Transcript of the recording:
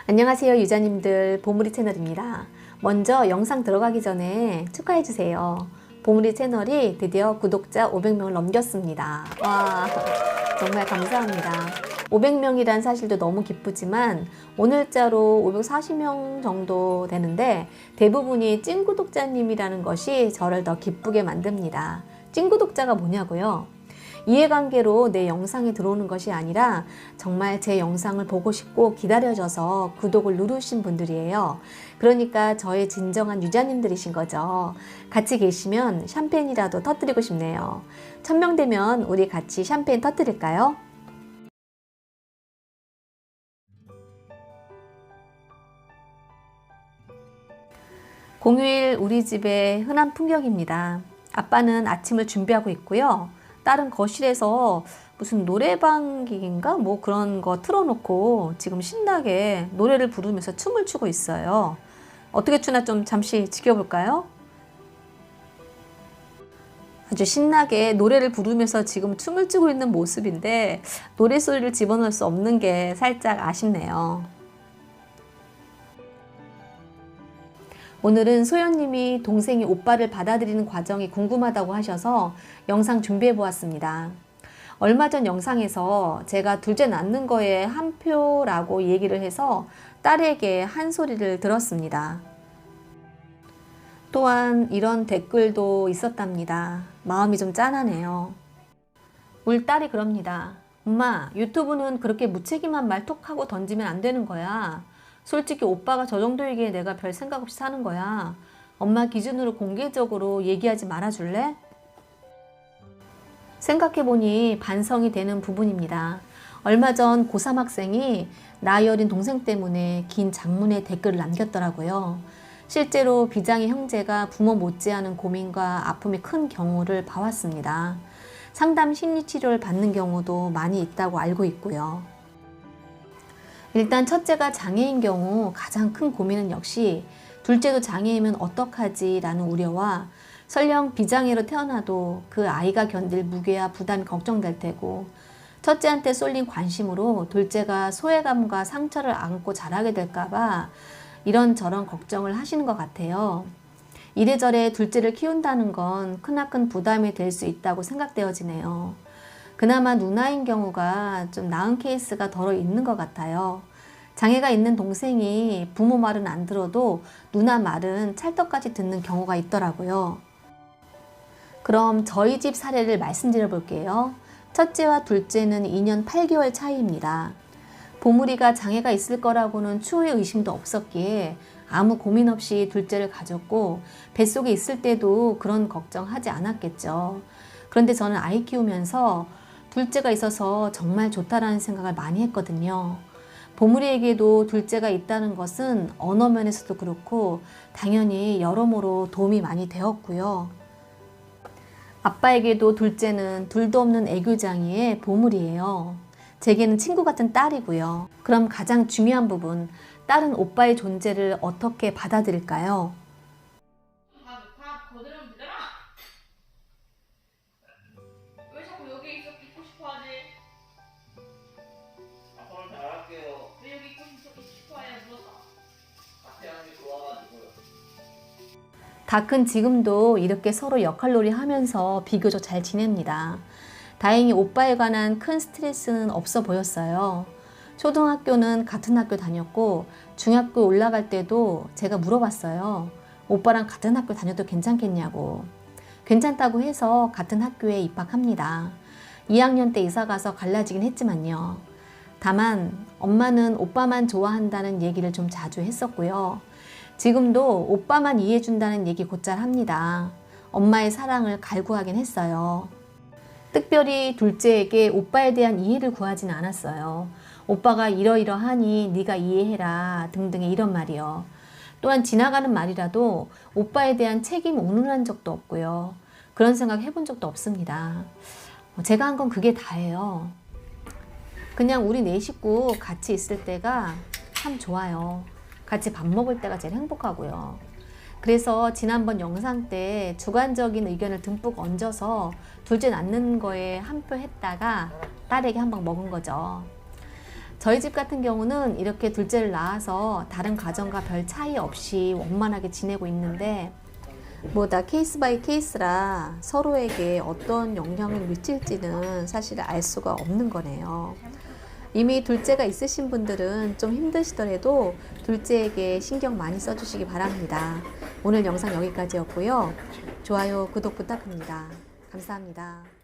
안녕하세요 유자님들, 보물이 채널입니다. 먼저 영상 들어가기 전에 축하해주세요. 보물이 채널이 드디어 구독자 500명을 넘겼습니다. 와, 정말 감사합니다. 500명이란 사실도 너무 기쁘지만 오늘자로 540명 정도 되는데 대부분이 찐구독자님이라는 것이 저를 더 기쁘게 만듭니다. 찐구독자가 뭐냐고요? 이해관계로 내 영상에 들어오는 것이 아니라 정말 제 영상을 보고 싶고 기다려져서 구독을 누르신 분들이에요. 그러니까 저의 진정한 유자님들이신 거죠. 같이 계시면 샴페인이라도 터뜨리고 싶네요. 1000명 되면 우리 같이 샴페인 터뜨릴까요? 공휴일 우리 집의 흔한 풍경입니다. 아빠는 아침을 준비하고 있고요. 딸은 거실에서 무슨 노래방인가 뭐 그런 거 틀어놓고 지금 신나게 노래를 부르면서 춤을 추고 있어요. 어떻게 추나 좀 잠시 지켜볼까요? 아주 신나게 노래를 부르면서 지금 춤을 추고 있는 모습인데 노래소리를 집어넣을 수 없는 게 살짝 아쉽네요. 오늘은 소연님이 동생이 오빠를 받아들이는 과정이 궁금하다고 하셔서 영상 준비해 보았습니다. 얼마 전 영상에서 제가 둘째 낳는 거에 한 표라고 얘기를 해서 딸에게 한 소리를 들었습니다. 또한 이런 댓글도 있었답니다. 마음이 좀 짠하네요. 우리 딸이 그럽니다. 엄마, 유튜브는 그렇게 무책임한 말 톡하고 던지면 안 되는 거야. 솔직히 오빠가 저 정도이기에 내가 별 생각 없이 사는 거야. 엄마 기준으로 공개적으로 얘기하지 말아줄래? 생각해보니 반성이 되는 부분입니다. 얼마 전 고3 학생이 나이 어린 동생 때문에 긴 장문의 댓글을 남겼더라고요. 실제로 비장의 형제가 부모 못지않은 고민과 아픔이 큰 경우를 봐왔습니다. 상담 심리치료를 받는 경우도 많이 있다고 알고 있고요. 일단 첫째가 장애인 경우 가장 큰 고민은 역시 둘째도 장애이면 어떡하지 라는 우려와 설령 비장애로 태어나도 그 아이가 견딜 무게와 부담이 걱정될 테고 첫째한테 쏠린 관심으로 둘째가 소외감과 상처를 안고 자라게 될까봐 이런저런 걱정을 하시는 것 같아요. 이래저래 둘째를 키운다는 건 크나큰 부담이 될 수 있다고 생각되어지네요. 그나마 누나인 경우가 좀 나은 케이스가 덜어 있는 것 같아요. 장애가 있는 동생이 부모 말은 안 들어도 누나 말은 찰떡같이 듣는 경우가 있더라고요. 그럼 저희 집 사례를 말씀드려 볼게요. 첫째와 둘째는 2년 8개월 차이입니다. 보물이가 장애가 있을 거라고는 추후에 의심도 없었기에 아무 고민 없이 둘째를 가졌고 뱃속에 있을 때도 그런 걱정하지 않았겠죠. 그런데 저는 아이 키우면서 둘째가 있어서 정말 좋다라는 생각을 많이 했거든요. 보물이에게도 둘째가 있다는 것은 언어 면에서도 그렇고 당연히 여러모로 도움이 많이 되었고요. 아빠에게도 둘째는 둘도 없는 애교장이의 보물이에요. 제게는 친구 같은 딸이고요. 그럼 가장 중요한 부분, 딸은 오빠의 존재를 어떻게 받아들일까요? 왜 자꾸 여기 있고 싶어 하지? 앞으로 잘할게요. 왜 여기 있고 싶어 해요? 물어서. 같이 하는 게 좋아가지고요. 다 큰 지금도 이렇게 서로 역할놀이 하면서 비교적 잘 지냅니다. 다행히 오빠에 관한 큰 스트레스는 없어 보였어요. 초등학교는 같은 학교 다녔고 중학교 올라갈 때도 제가 물어봤어요. 오빠랑 같은 학교 다녀도 괜찮겠냐고. 괜찮다고 해서 같은 학교에 입학합니다. 2학년 때 이사가서 갈라지긴 했지만요. 다만 엄마는 오빠만 좋아한다는 얘기를 좀 자주 했었고요. 지금도 오빠만 이해해준다는 얘기 곧잘 합니다. 엄마의 사랑을 갈구하긴 했어요. 특별히 둘째에게 오빠에 대한 이해를 구하진 않았어요. 오빠가 이러이러하니 네가 이해해라 등등의 이런 말이요. 또한 지나가는 말이라도 오빠에 대한 책임 운운한 적도 없고요. 그런 생각 해본 적도 없습니다. 제가 한 건 그게 다예요. 그냥 우리 네 식구 같이 있을 때가 참 좋아요. 같이 밥 먹을 때가 제일 행복하고요. 그래서 지난번 영상 때 주관적인 의견을 듬뿍 얹어서 둘째 낳는 거에 한 표 했다가 딸에게 한 방 먹은 거죠. 저희 집 같은 경우는 이렇게 둘째를 낳아서 다른 가정과 별 차이 없이 원만하게 지내고 있는데 뭐 다 케이스 바이 케이스라 서로에게 어떤 영향을 미칠지는 사실 알 수가 없는 거네요. 이미 둘째가 있으신 분들은 좀 힘드시더라도 둘째에게 신경 많이 써주시기 바랍니다. 오늘 영상 여기까지였고요. 좋아요, 구독 부탁합니다. 감사합니다.